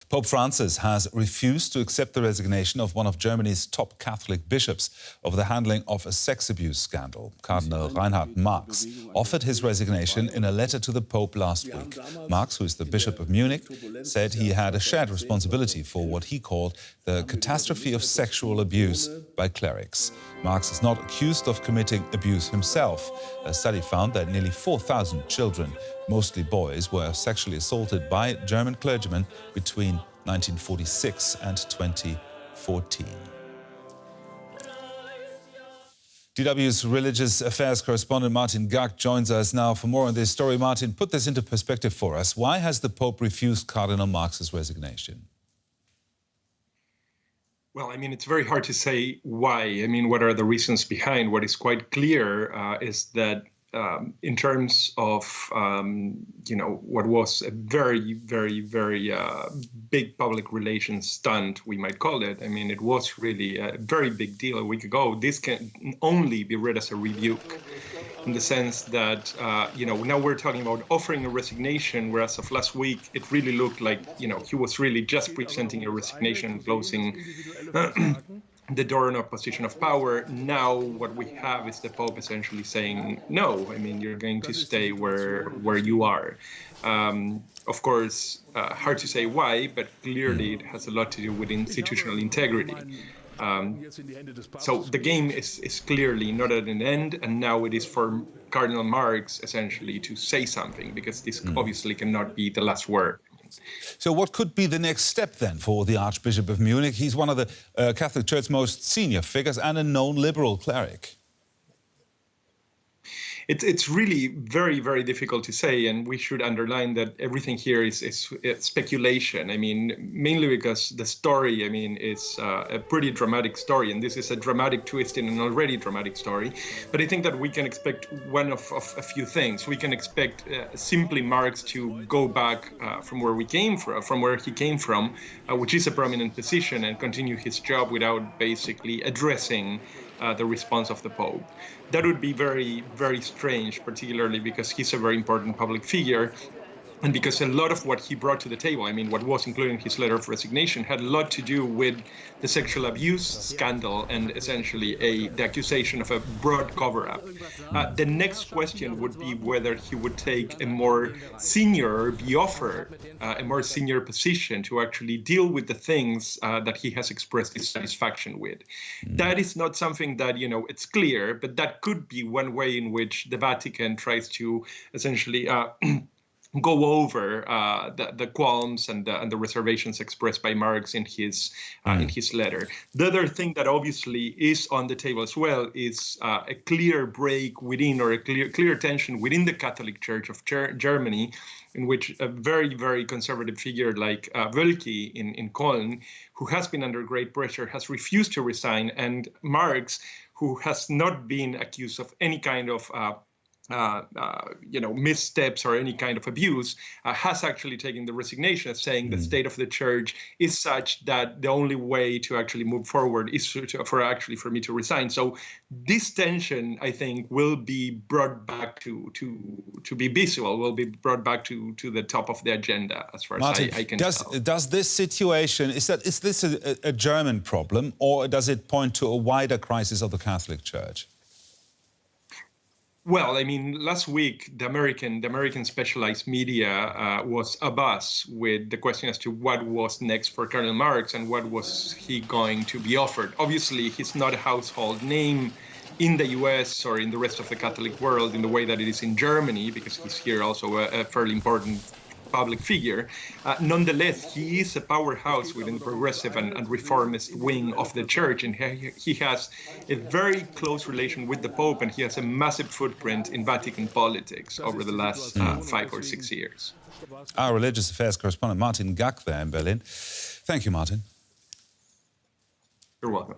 Pope Francis has refused to accept the resignation of one of Germany's top Catholic bishops over the handling of a sex abuse scandal. Cardinal Reinhard Marx offered his resignation in a letter to the Pope last week. Marx, who is the Bishop of Munich, said he had a shared responsibility for what he called the catastrophe of sexual abuse by clerics. Marx is not accused of committing abuse himself. A study found that nearly 4,000 children, mostly boys, were sexually assaulted by German clergymen between 1946 and 2014. DW's religious affairs correspondent Martin Gack joins us now for more on this story. Martin, put this into perspective for us. Why has the Pope refused Cardinal Marx's resignation? Well, I mean, it's very hard to say why. I mean, what are the reasons behind? What is quite clear is that in terms of, what was a very, very, very big public relations stunt, we might call it. I mean, it was really a very big deal a week ago. This can only be read as a rebuke in the sense that, now we're talking about offering a resignation, whereas of last week, it really looked like, he was really just presenting a resignation, closing the door in a position of power. Now what we have is the Pope essentially saying, no, I mean, you're going to stay where you are. Of course, hard to say why, but clearly it has a lot to do with institutional integrity. So the game is clearly not at an end, and now it is for Cardinal Marx essentially to say something, because this obviously cannot be the last word. So what could be the next step then for the Archbishop of Munich? He's one of the Catholic Church's most senior figures and a known liberal cleric. It's really very, very difficult to say, and we should underline that everything here is speculation. I mean, mainly because the story, I mean, is a pretty dramatic story, and this is a dramatic twist in an already dramatic story. But I think that we can expect one of a few things. We can expect simply Marx to go back from where he came from, which is a prominent position, and continue his job without basically addressing the response of the Pope. That would be very, very strange, particularly because he's a very important public figure, and because a lot of what he brought to the table, I mean, what was included in his letter of resignation, had a lot to do with the sexual abuse scandal and essentially the accusation of a broad cover-up. The next question would be whether he would take a more senior, or be offered a more senior position to actually deal with the things that he has expressed dissatisfaction with. That is not something that, it's clear, but that could be one way in which the Vatican tries to essentially go over the qualms and the reservations expressed by Marx in his letter. The other thing that obviously is on the table as well is a clear break within, or a clear tension within the Catholic Church of Germany, in which a very, very conservative figure like Wölki in Cologne, who has been under great pressure, has refused to resign, and Marx, who has not been accused of any kind of missteps or any kind of abuse, has actually taken the resignation, saying the state of the church is such that the only way to actually move forward is for me to resign. So this tension, I think, will be brought back to be visible, will be brought back to the top of the agenda, as far Martin, as I can tell. Does this situation, is this a German problem, or does it point to a wider crisis of the Catholic Church? Well, I mean, last week, the American specialized media was abuzz with the question as to what was next for Cardinal Marx and what was he going to be offered. Obviously, he's not a household name in the US or in the rest of the Catholic world in the way that it is in Germany, because he's here also a fairly important public figure. Nonetheless, he is a powerhouse within the progressive and reformist wing of the church, and he has a very close relation with the Pope, and he has a massive footprint in Vatican politics over the last 5 or 6 years. Our religious affairs correspondent Martin Gack there in Berlin. Thank you, Martin. You're welcome.